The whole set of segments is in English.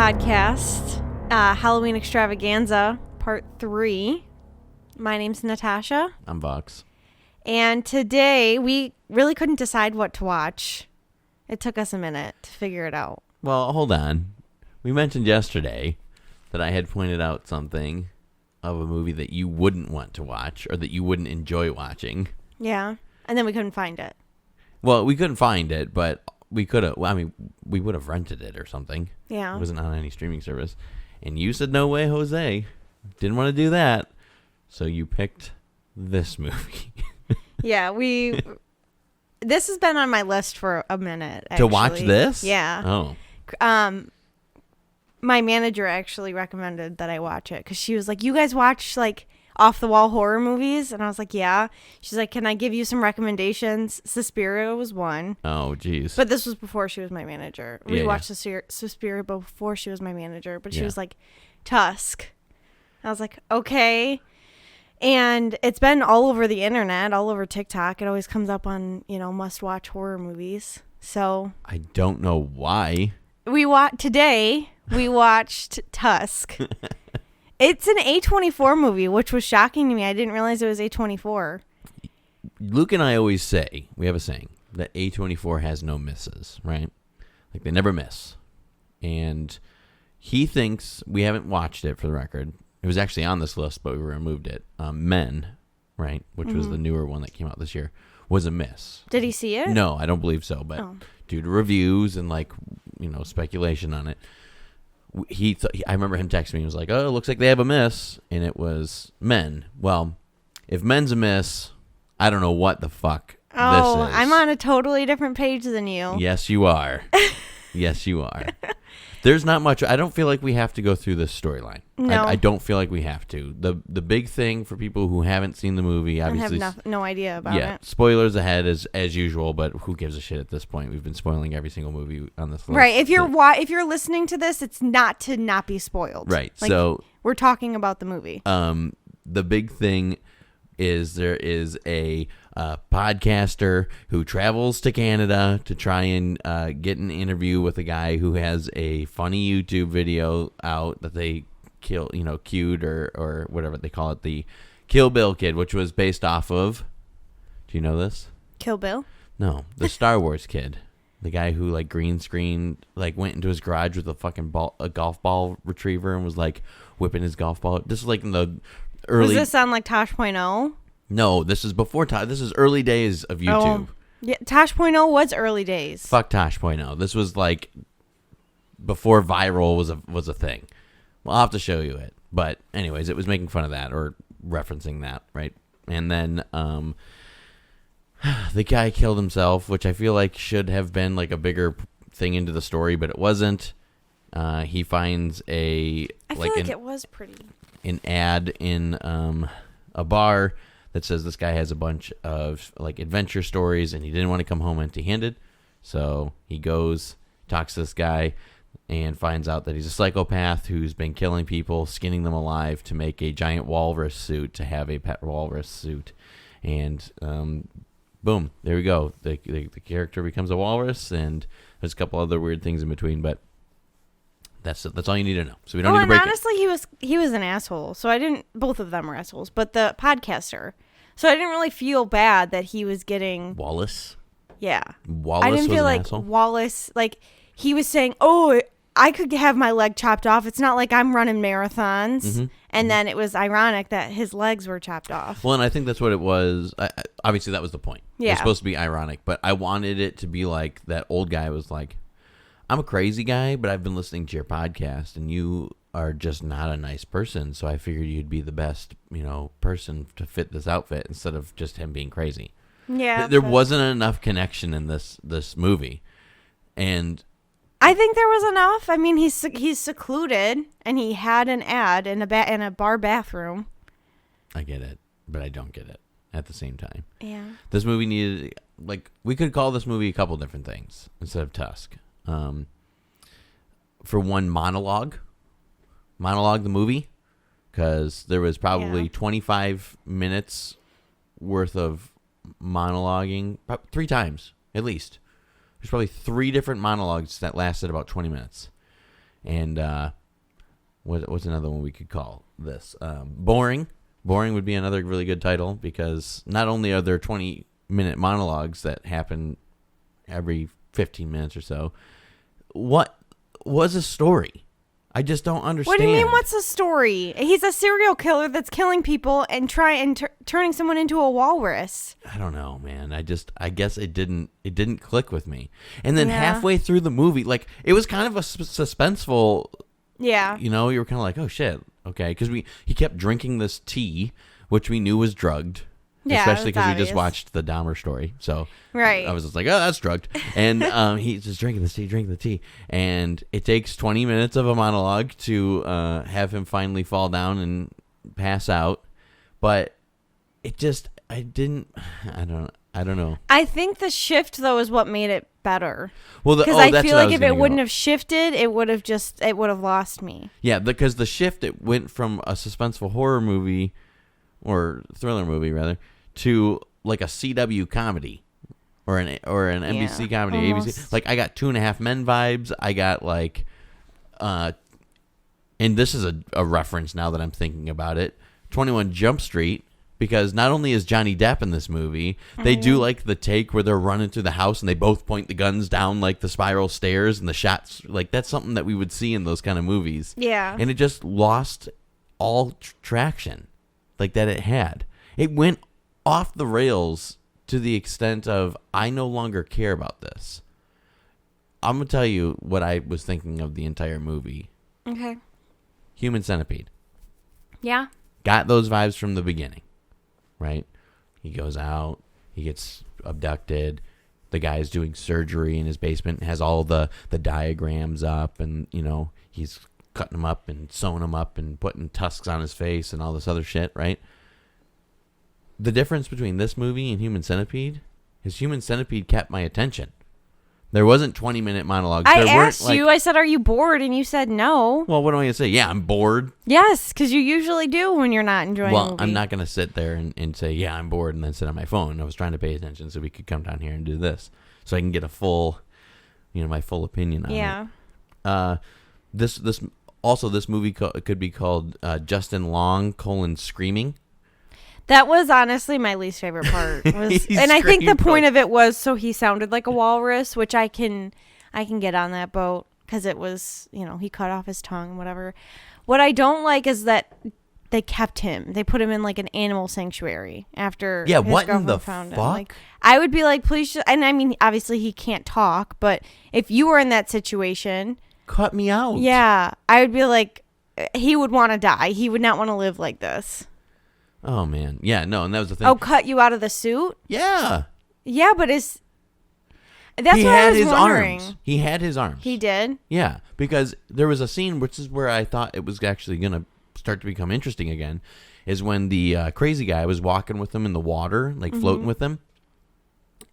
podcast, Halloween Extravaganza, Part 3. My name's Natasha. I'm Vox. And today, we really couldn't decide what to watch. It took us a minute to figure it out. Well, hold on. We mentioned yesterday that I had pointed out something of a movie that you wouldn't want to watch or that you wouldn't enjoy watching. Yeah. And then we couldn't find it. Well, we couldn't find it, but we could have. Well, I mean, we would have rented it or something. Yeah. It wasn't on any streaming service. And you said, no way, Jose. Didn't want to do that. So you picked this movie. Yeah, this has been on my list for a minute, actually. To watch this? Yeah. Oh. My manager actually recommended that I watch it because she was like, you guys watch like off-the-wall horror movies? And I was like, yeah. She's like, can I give you some recommendations? Suspiria was one. Oh, geez. But this was before she was my manager. We Yeah, watched Suspiria before she was my manager. But she Yeah. was like, Tusk. I was like, okay. And it's been all over the internet, all over TikTok. It always comes up on, must-watch horror movies. So I don't know why. today we watched Tusk. It's an A24 movie, which was shocking to me. I didn't realize it was A24. Luke and I always say, we have a saying, that A24 has no misses, right? Like, they never miss. And he thinks, we haven't watched it for the record. It was actually on this list, but we removed it. Men, right, which was the newer one that came out this year, was a miss. Did he see it? No, I don't believe so, but due to reviews and, speculation on it, I remember him texting me. He was like, oh, it looks like they have a miss, and it was Men. Well, if Men's a miss, I don't know what the fuck this is. I'm on a totally different page than you. Yes, you are. Yes, you are. There's not much. I don't feel like we have to go through this storyline. No. I don't feel like we have to. The big thing for people who haven't seen the movie, obviously, I have no idea about it. Spoilers ahead as usual, but who gives a shit at this point? We've been spoiling every single movie on this list. Right. If you're listening to this, it's not to not be spoiled. Right. Like, so we're talking about the movie. The big thing is there is a podcaster who travels to Canada to try and get an interview with a guy who has a funny YouTube video out that they cued or whatever they call it, the Kill Bill kid, which was based off of, do you know this? Kill Bill? No, the Star Wars kid. The guy who green screen went into his garage with a golf ball retriever and was whipping his golf ball. This is in the early. Does this sound like Tosh.0? No, this is before Tosh. This is early days of YouTube. Oh. Yeah, Tosh.0 was early days. Fuck Tosh.0. This was before viral was a thing. Well, I'll have to show you it. But anyways, it was making fun of that or referencing that, right? And then the guy killed himself, which I feel like should have been a bigger thing into the story, but it wasn't. He finds I feel like it was pretty. An ad in a bar that says this guy has a bunch of adventure stories and he didn't want to come home empty-handed. So he goes, talks to this guy, and finds out that he's a psychopath who's been killing people, skinning them alive to make a giant walrus suit, to have a pet walrus suit. And boom, there we go. The character becomes a walrus, and there's a couple other weird things in between, but that's all you need to know. So we don't need to break honestly, he was an asshole. So both of them were assholes, but the podcaster. So I didn't really feel bad that he was getting Wallace. Yeah. Wallace I didn't was feel an like asshole? Wallace, he was saying, oh, I could have my leg chopped off. It's not like I'm running marathons. Mm-hmm. And then it was ironic that his legs were chopped off. Well, and I think that's what it was. Obviously, that was the point. Yeah. It was supposed to be ironic, but I wanted it to be like that old guy was like, I'm a crazy guy, but I've been listening to your podcast, and you are just not a nice person, so I figured you'd be the best, person to fit this outfit instead of just him being crazy. Yeah. There wasn't enough connection in this movie, and I think there was enough. I mean, he's secluded, and he had an ad in a bar bathroom. I get it, but I don't get it at the same time. Yeah. This movie needed, we could call this movie a couple different things instead of Tusk. For one, monologue the movie, because there was probably 25 minutes worth of monologuing 3 times at least. There's probably 3 different monologues that lasted about 20 minutes, And what's another one we could call this? Boring. Boring would be another really good title, because not only are there 20-minute monologues that happen every 15 minutes or so, what was a story? I just don't understand. What do you mean, what's the story? He's a serial killer that's killing people and turning someone into a walrus. I don't know, man. I guess it didn't click with me. And then halfway through the movie, like, it was kind of a suspenseful. Yeah. You know, you were kind of like, oh shit, okay, because he kept drinking this tea, which we knew was drugged. Yeah, especially because we obvious. just watched the Dahmer story, so right. I was just like, oh, that's drugged. And he's just drinking the tea, and it takes 20 minutes of a monologue to have him finally fall down and pass out. But it just, I don't know. I think the shift though is what made it better. Well, because I feel like if it wouldn't have shifted, it would have lost me. Yeah, because the shift, it went from a suspenseful horror movie, or thriller movie rather, to like a CW comedy or an NBC comedy, almost. ABC. Like, I got 2.5 Men vibes. I got like, and this is a reference now that I'm thinking about it, 21 Jump Street, because not only is Johnny Depp in this movie, they do like the take where they're running through the house and they both point the guns down like the spiral stairs, and the shots, like, that's something that we would see in those kind of movies. Yeah. And it just lost all traction like that it had. It went off the rails to the extent of, I no longer care about this. I'm going to tell you what I was thinking of the entire movie. Okay. Human Centipede. Yeah. Got those vibes from the beginning, right? He goes out, he gets abducted, the guy's doing surgery in his basement, has all the diagrams up, and, you know, he's cutting them up and sewing them up and putting tusks on his face and all this other shit, right? The difference between this movie and Human Centipede is Human Centipede kept my attention. There wasn't 20-minute monologues. I asked you, I said, are you bored? And you said no. Well, what am I going to say? Yeah, I'm bored. Yes, because you usually do when you're not enjoying a movie. I'm not going to sit there and say, yeah, I'm bored, and then sit on my phone. I was trying to pay attention so we could come down here and do this, so I can get a full, my full opinion on it. Yeah. This movie could be called Justin Long: Screaming. That was honestly my least favorite part. And I think the point of it was so he sounded like a walrus, which I can get on that boat, because it was, he cut off his tongue, whatever. What I don't like is that they kept him. They put him in like an animal sanctuary after his what in girlfriend the found him. fuck? Like, I would be like, please, and I mean, obviously he can't talk, but if you were in that situation, cut me out. Yeah, I would be like, he would want to die. He would not want to live like this. Oh, man. Yeah, no, and that was the thing. Oh, cut you out of the suit? Yeah. Yeah, but that's what I was wondering. He had his arms. He did? Yeah, because there was a scene, which is where I thought it was actually going to start to become interesting again, is when the crazy guy was walking with him in the water, like floating with him.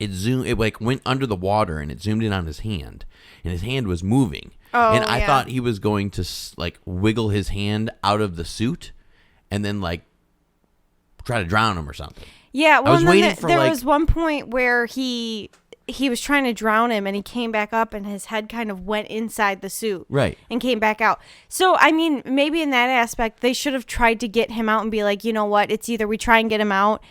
It like went under the water, and it zoomed in on his hand, and his hand was moving. Oh, and I thought he was going to like wiggle his hand out of the suit and then like try to drown him or something. Yeah, well, I was waiting for there was one point where he was trying to drown him, and he came back up, and his head kind of went inside the suit. Right. And came back out. So, I mean, maybe in that aspect, they should have tried to get him out and be like, you know what, it's either we try and get him out,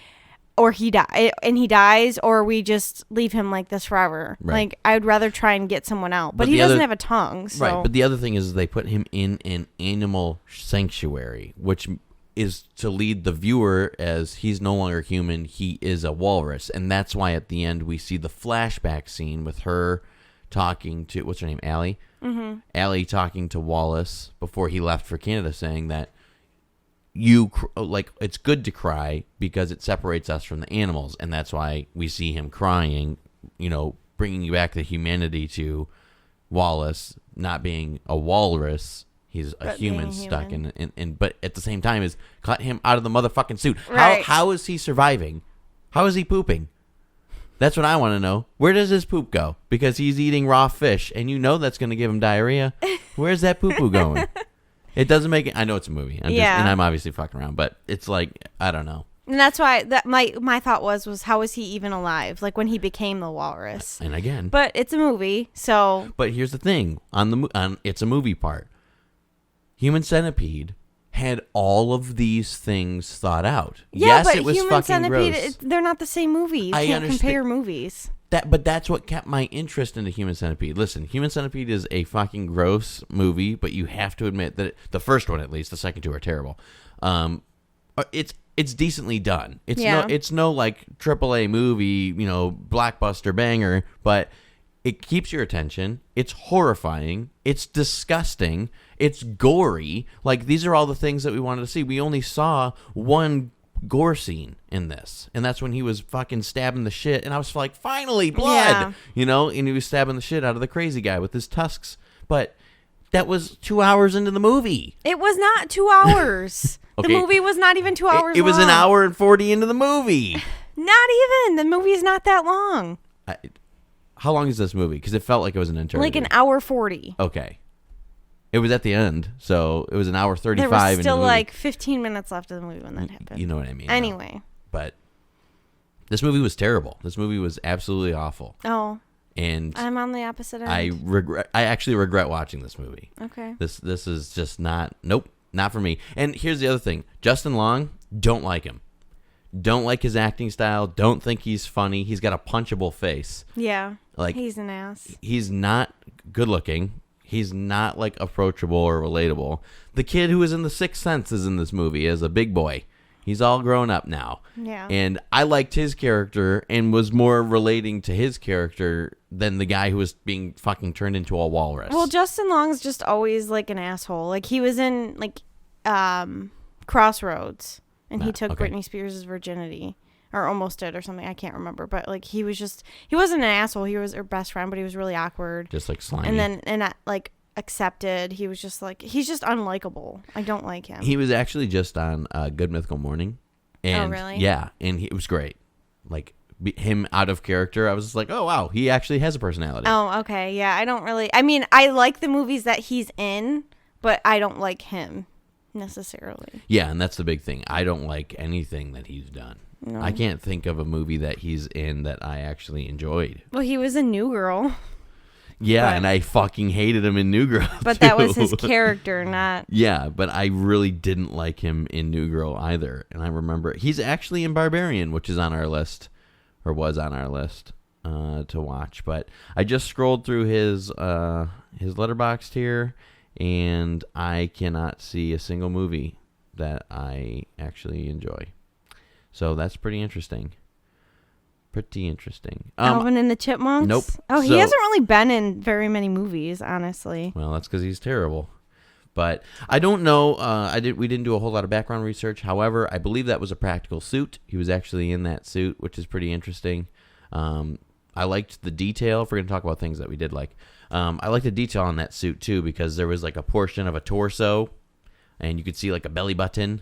or he dies, or we just leave him like this forever. Right. Like, I would rather try and get someone out. But he doesn't have a tongue. So. Right, but the other thing is they put him in an animal sanctuary, which is to lead the viewer as he's no longer human, he is a walrus. And that's why at the end we see the flashback scene with her talking to, what's her name, Allie? Mm-hmm. Allie talking to Wallace before he left for Canada, saying that it's good to cry because it separates us from the animals. And that's why we see him crying, bringing you back the humanity to Wallace not being a walrus. He's a human stuck in, but at the same time is cut him out of the motherfucking suit. Right. How is he surviving? How is he pooping? That's what I want to know. Where does his poop go? Because he's eating raw fish, and that's going to give him diarrhea. Where's that poo-poo going? It doesn't make it. I know it's a movie. And I'm obviously fucking around, but it's like, I don't know. And that's why my thought was how was he even alive? Like when he became the walrus. And again, But it's a movie, so. but here's the thing on it's a movie part. Human Centipede had all of these things thought out. Yeah, yes, but it was Human fucking Centipede, gross. they're not the same movie. You I can't understand. compare movies. But that's what kept my interest into Human Centipede. Listen, Human Centipede is a fucking gross movie, but you have to admit that the first one, at least, the second two are terrible. It's decently done. It's no like AAA movie, blockbuster banger, but it keeps your attention. It's horrifying. It's disgusting. It's gory. Like, these are all the things that we wanted to see. We only saw one gore scene in this, and that's when he was fucking stabbing the shit, and I was like, finally, blood! And he was stabbing the shit out of the crazy guy with his tusks. But that was 2 hours into the movie. It was not 2 hours. Okay. The movie was not even 2 hours It was long. an hour and 40 into the movie. Not even. The movie's not that long. How long is this movie? Because it felt like it was an eternity. Like an hour 40. Okay. It was at the end, so it was an hour 35. There was into still the movie. like 15 minutes left of the movie when that happened. You know what I mean. Anyway. But this movie was terrible. This movie was absolutely awful. Oh. And I'm on the opposite end. I actually regret watching this movie. Okay. This is just not for me. And here's the other thing. Justin Long, don't like him. Don't like his acting style. Don't think he's funny. He's got a punchable face. Yeah. Like, he's an ass. He's not good looking. He's not like approachable or relatable. The kid who was in The Sixth Sense is in this movie as a big boy. He's all grown up now. Yeah. And I liked his character and was more relating to his character than the guy who was being fucking turned into a walrus. Well, Justin Long's just always like an asshole. Like he was in like Crossroads and he took okay. Britney Spears' virginity. Or almost did or something. I can't remember. But like he wasn't an asshole. He was her best friend, but he was really awkward. Just like slimy. And then like accepted. He was just like, he's just unlikable. I don't like him. He was actually just on Good Mythical Morning. And, oh, really? Yeah, and it was great. Like, him out of character, I was just like, oh, wow, he actually has a personality. Oh, okay. Yeah, I like the movies that he's in, but I don't like him necessarily. Yeah, and that's the big thing. I don't like anything that he's done. No. I can't think of a movie that he's in that I actually enjoyed. Well, he was a New Girl. Yeah, and I fucking hated him in New Girl, But too. that was his character, not... Yeah, but I really didn't like him in New Girl either. And I remember he's actually in Barbarian, which is on our list, or was on our list to watch. But I just scrolled through his Letterboxd here, and I cannot see a single movie that I actually enjoy. So that's pretty interesting. Alvin and the Chipmunks? Nope. Oh, he hasn't really been in very many movies, honestly. Well, that's because he's terrible. But I don't know. We didn't do a whole lot of background research. However, I believe that was a practical suit. He was actually in that suit, which is pretty interesting. I liked the detail. If we're going to talk about things that we did like, I liked the detail on that suit too, because there was like a portion of a torso, and you could see like a belly button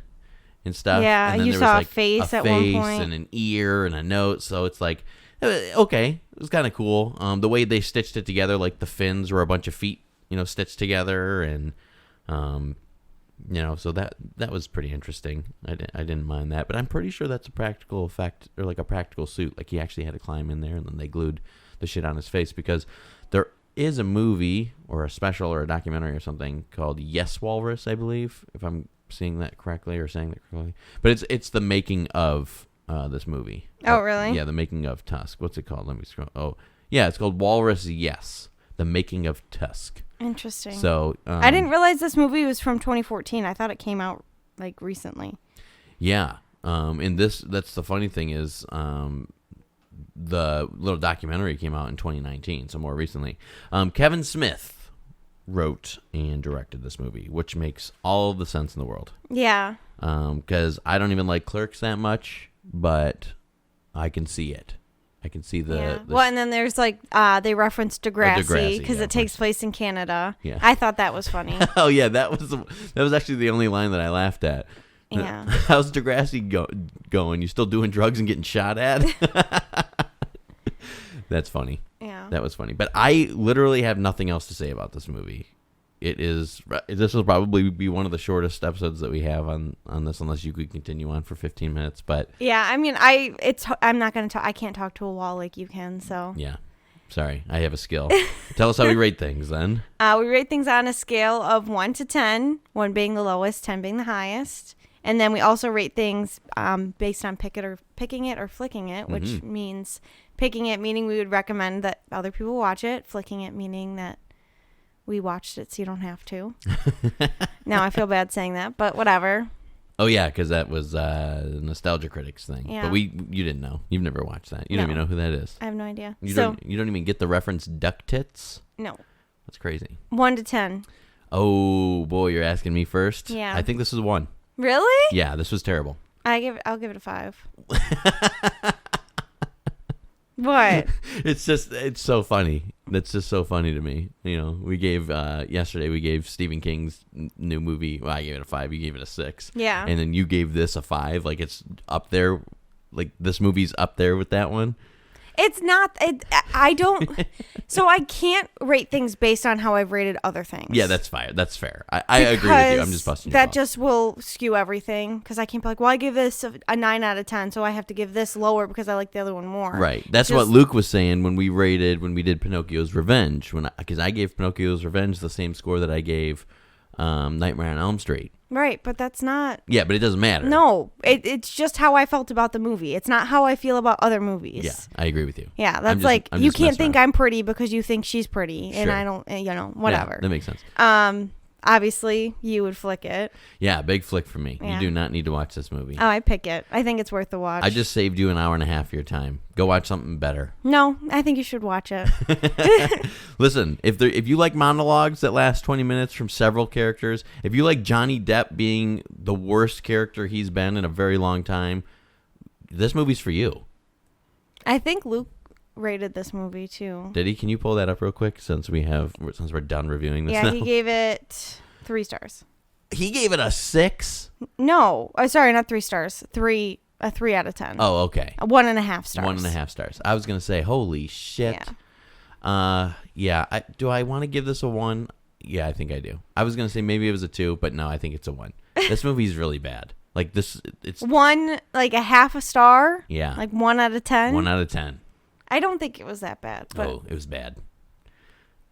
and stuff. Yeah, and then you there saw was, like, a face at one point. and an ear and a nose. So it's like, okay, it was kind of cool. The way they stitched it together, like the fins were a bunch of feet, stitched together, and so that was pretty interesting. I didn't mind that, but I'm pretty sure that's a practical effect, or like a practical suit. Like he actually had to climb in there, and then they glued the shit on his face, because there is a movie or a special or a documentary or something called Yes Walrus, I believe, if I'm seeing that correctly or saying that correctly. But it's the making of this movie. Oh, really? Yeah, the making of Tusk. What's it called? Let me scroll. Oh, yeah, it's called Walrus Yes, the making of Tusk. Interesting. So I didn't realize this movie was from 2014. I thought it came out like recently. Yeah. And that's the funny thing is the little documentary came out in 2019, so more recently. Kevin Smith wrote and directed this movie, which makes all the sense in the world. Yeah. Because I don't even like Clerks that much, but I can see it. I can see the well, and then there's like they reference Degrassi because it takes place in Canada. Yeah. I thought that was funny. Oh yeah, that was actually the only line that I laughed at. Yeah. How's Degrassi going? You still doing drugs and getting shot at? That's funny. Yeah. That was funny. But I literally have nothing else to say about this movie. it is. This will probably be one of the shortest episodes that we have on this, unless you could continue on for 15 minutes. But yeah, I mean, I'm not gonna talk. I can't talk to a wall like you can. So yeah, sorry, I have a skill. Tell us how we rate things then. we rate things on a scale of 1 to 10, 1 being the lowest, 10 being the highest. And then we also rate things based on picking it or flicking it, which means picking it meaning we would recommend that other people watch it, flicking it meaning that we watched it so you don't have to. Now I feel bad saying that, but whatever. Oh yeah, because that was the Nostalgia Critics thing. Yeah. But you didn't know. You've never watched that. You don't even know who that is. I have no idea. You don't even get the reference Duck Tits? No. That's crazy. 1 to 10. Oh boy, you're asking me first? Yeah. I think this is 1. Really? Yeah, this was terrible. I'll give it a 5. What? It's so funny. That's just so funny to me. You know, we gave yesterday we gave Stephen King's new movie. Well, I gave it a 5. You gave it a 6. Yeah. And then you gave this a 5. Like it's up there. Like this movie's up there with that one. It's not. I don't. So I can't rate things based on how I've rated other things. Yeah, that's fine. That's fair. I agree with you. I'm just busting your that balls. just will skew everything because I can't be like, well, I give this a 9 out of 10, so I have to give this lower because I like the other one more. Right. That's what Luke was saying when we did Pinocchio's Revenge. Because I gave Pinocchio's Revenge the same score that I gave Nightmare on Elm Street. Right, but that's not. Yeah, but it doesn't matter. No, it's just how I felt about the movie. It's not how I feel about other movies. Yeah, I agree with you. Yeah, that's you can't think I'm pretty because you think she's pretty, and I don't. Whatever. Yeah, that makes sense. Obviously, you would flick it. Yeah, big flick for me. Yeah. You do not need to watch this movie. Oh, I pick it. I think it's worth the watch. I just saved you an hour and a half of your time. Go watch something better. No, I think you should watch it. Listen, if you like monologues that last 20 minutes from several characters, if you like Johnny Depp being the worst character he's been in a very long time, this movie's for you. I think Luke rated this movie too. Did he? Can you pull that up real quick since we're done reviewing this? Yeah, now? he gave it 3 stars. He gave it a 6? No, sorry, not 3 stars. A 3 out of 10. Oh, okay. 1.5 stars. 1.5 stars. I was gonna say, holy shit. Yeah. Do I want to give this a 1? Yeah, I think I do. I was gonna say maybe it was a 2, but no, I think it's a 1. This movie's really bad. Like this, it's 1, like a half a star. Yeah. Like 1 out of 10. 1 out of 10. I don't think it was that bad. But Oh, it was bad.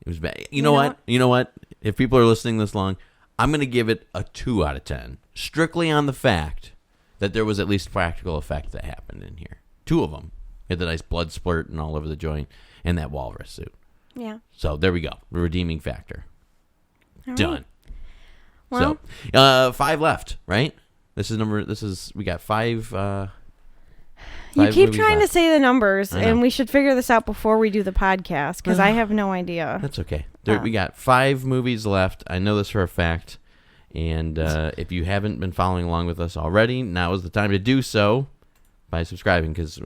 It was bad. You know what? You know what? If people are listening this long, I'm going to give it a 2 out of 10. Strictly on the fact that there was at least practical effect that happened in here. 2 of them. Had the nice blood splurting all over the joint and that walrus suit. Yeah. So there we go. The redeeming factor. All Done. Right. Well, so 5 left, right? We got 5... you keep movies trying left. to say the numbers, I know. and we should figure this out before we do the podcast because I have no idea. That's okay. We got 5 movies left. I know this for a fact. And if you haven't been following along with us already, now is the time to do so by subscribing because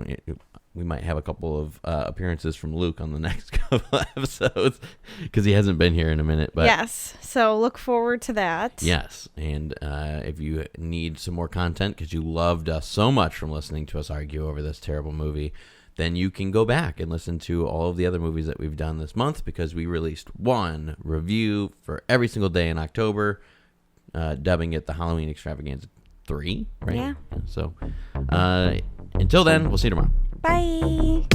we might have a couple of appearances from Luke on the next couple episodes because he hasn't been here in a minute. But yes. So look forward to that. yes. And if you need some more content because you loved us so much from listening to us argue over this terrible movie, then you can go back and listen to all of the other movies that we've done this month because we released 1 review for every single day in October, dubbing it the Halloween Extravaganza 3, right? Yeah. So until then, we'll see you tomorrow. Bye.